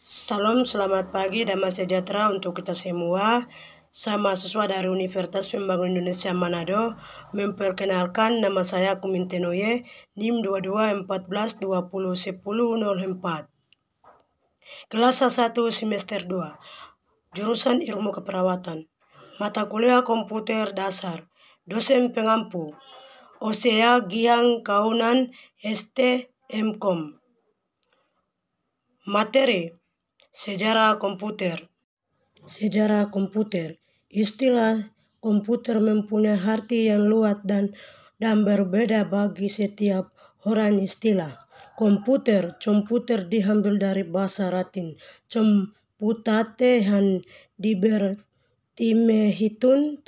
Salam, selamat pagi, damai sejahtera untuk kita semua. Saya mahasiswa dari Universitas Pembangunan Indonesia Manado. Memperkenalkan, nama saya Kumintenoye, NIM 2214201004. Kelas 1 semester 2, jurusan Ilmu Keperawatan. Mata kuliah Komputer Dasar. Dosen pengampu, Osea Giang Kaunan ST Mkom. Materi Sejarah komputer. Sejarah komputer. Istilah komputer mempunyai arti yang luas dan berbeda bagi setiap orang. Istilah komputer diambil dari bahasa Latin computate yang diberarti menghitung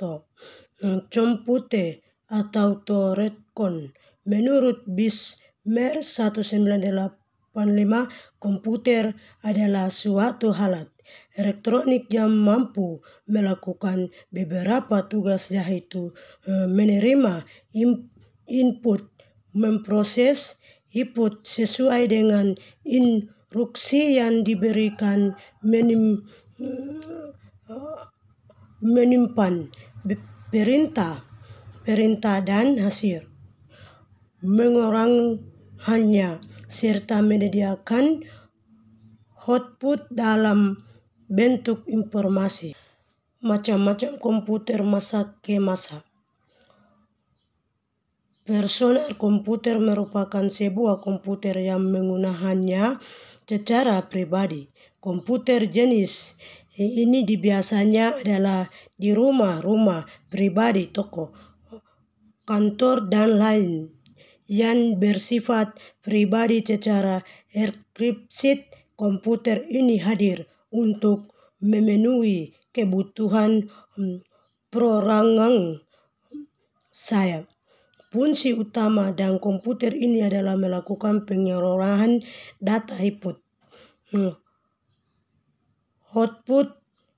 compute atau rekon. Menurut Bismarck 1985, komputer adalah suatu alat elektronik yang mampu melakukan beberapa tugas, yaitu menerima input, memproses input sesuai dengan instruksi yang diberikan, menyimpan perintah dan hasil, mengurangkannya, serta menyediakan output dalam bentuk informasi. Macam-macam komputer masa ke masa. Personal komputer merupakan sebuah komputer yang menggunakannya secara pribadi. Komputer jenis ini biasanya adalah di rumah pribadi, toko, kantor, dan lain yang bersifat pribadi secara enkripsi. Komputer ini hadir untuk memenuhi kebutuhan perorangan saya. Fungsi utama dan komputer ini adalah melakukan pengelolaan data input, output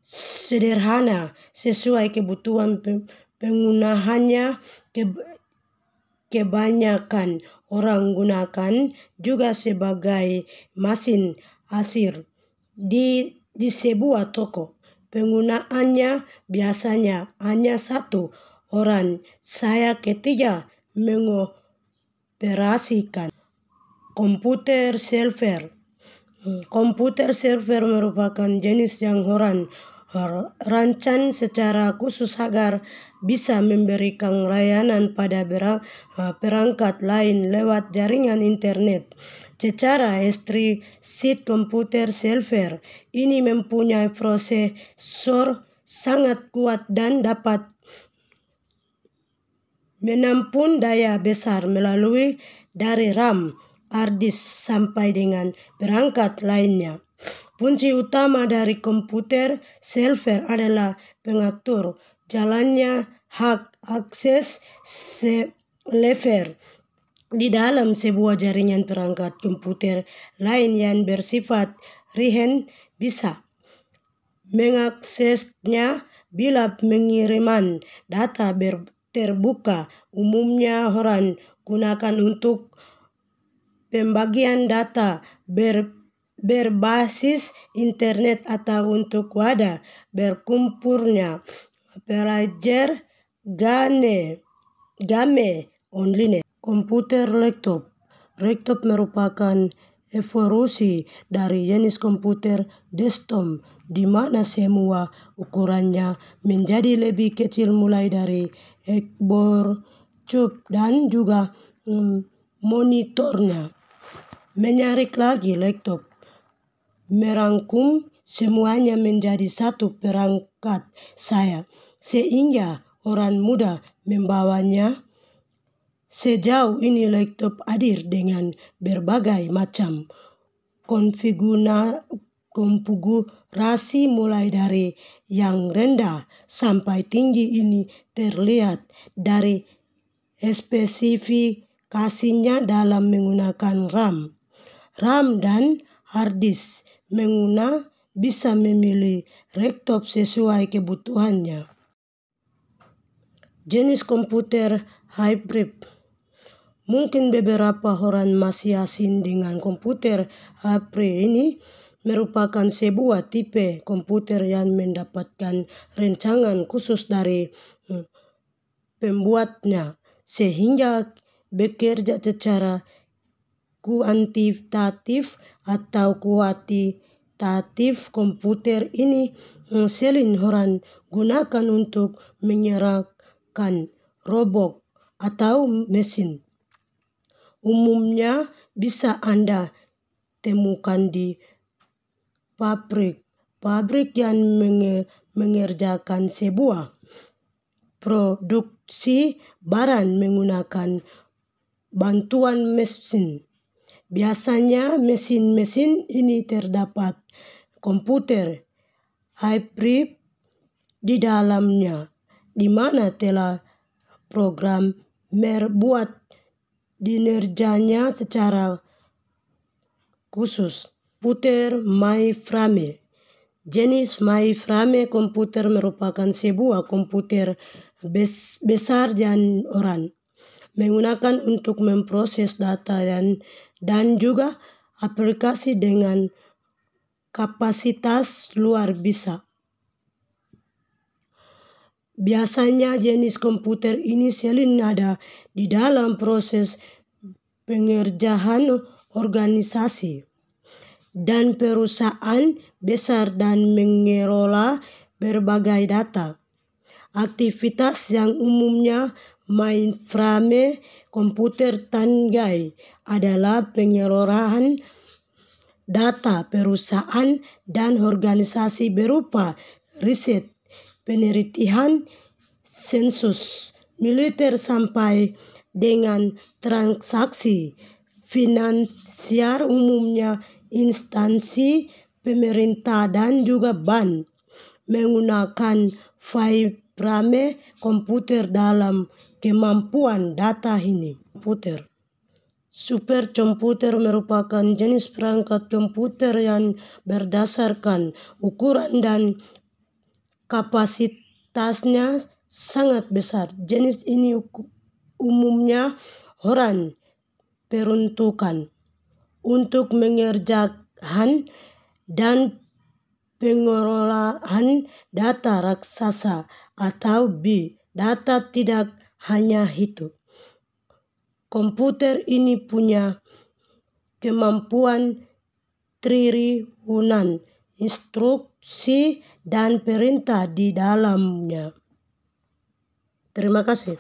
sederhana sesuai kebutuhan penggunaannya. Kebanyakan orang gunakan juga sebagai mesin hasil di sebuah toko. Penggunaannya biasanya hanya satu orang. Saya ketiga mengoperasikan komputer server. Komputer server merupakan jenis yang orang rancang secara khusus agar bisa memberikan layanan pada perangkat lain lewat jaringan internet. Secara eksplisit, komputer server ini mempunyai prosesor sangat kuat dan dapat menampung daya besar melalui dari RAM, hard disk, sampai dengan perangkat lainnya. Fungsi utama dari komputer server adalah pengatur jalannya hak akses level di dalam sebuah jaringan. Perangkat komputer lain yang bersifat real bisa mengaksesnya bila pengiriman data terbuka. Umumnya orang gunakan untuk pembagian data berbasis internet atau untuk wadah berkumpulnya pelajar game online. Komputer laptop. Laptop merupakan evolusi dari jenis komputer desktop, di mana semua ukurannya menjadi lebih kecil, mulai dari keyboard, dan juga monitornya. Menarik lagi, laptop merangkum semuanya menjadi satu perangkat sehingga orang mudah membawanya. Sejauh ini laptop hadir dengan berbagai macam konfigurasi, mulai dari yang rendah sampai tinggi. Ini terlihat dari spesifikasinya dalam menggunakan RAM dan hard disk. Pengguna bisa memilih laptop sesuai kebutuhannya. Jenis komputer hybrid. Mungkin beberapa orang masih asing dengan komputer hybrid ini. merupakan sebuah tipe komputer yang mendapatkan rancangan khusus dari pembuatnya, sehingga bekerja secara kuantitatif atau kualitatif. Komputer ini sering orang gunakan untuk mengerjakan robot atau mesin. Umumnya bisa Anda temukan di pabrik yang mengerjakan sebuah produksi barang menggunakan bantuan mesin. Biasanya mesin-mesin ini terdapat komputer hybrid di dalamnya, di mana telah programmer buat kinerjanya secara khusus. Komputer mainframe. Jenis mainframe komputer merupakan sebuah komputer besar yang orang menggunakan untuk memproses data dan juga aplikasi dengan kapasitas luar biasa. Biasanya jenis komputer ini sering ada di dalam proses pengerjaan organisasi dan perusahaan besar dan mengelola berbagai data. Aktivitas yang umumnya mainframe komputer tanggai adalah pengelolaan data perusahaan dan organisasi berupa riset, penelitian, sensus, militer sampai dengan transaksi finansial, umumnya instansi pemerintah dan juga bank menggunakan mainframe komputer dalam kemampuan data ini. Superkomputer merupakan jenis perangkat komputer yang berdasarkan ukuran dan kapasitasnya sangat besar. Jenis ini umumnya orang peruntukan untuk mengerjakan dan pengelolaan data raksasa atau big data. Tidak hanya itu, komputer ini punya kemampuan triliunan instruksi dan perintah di dalamnya. Terima kasih.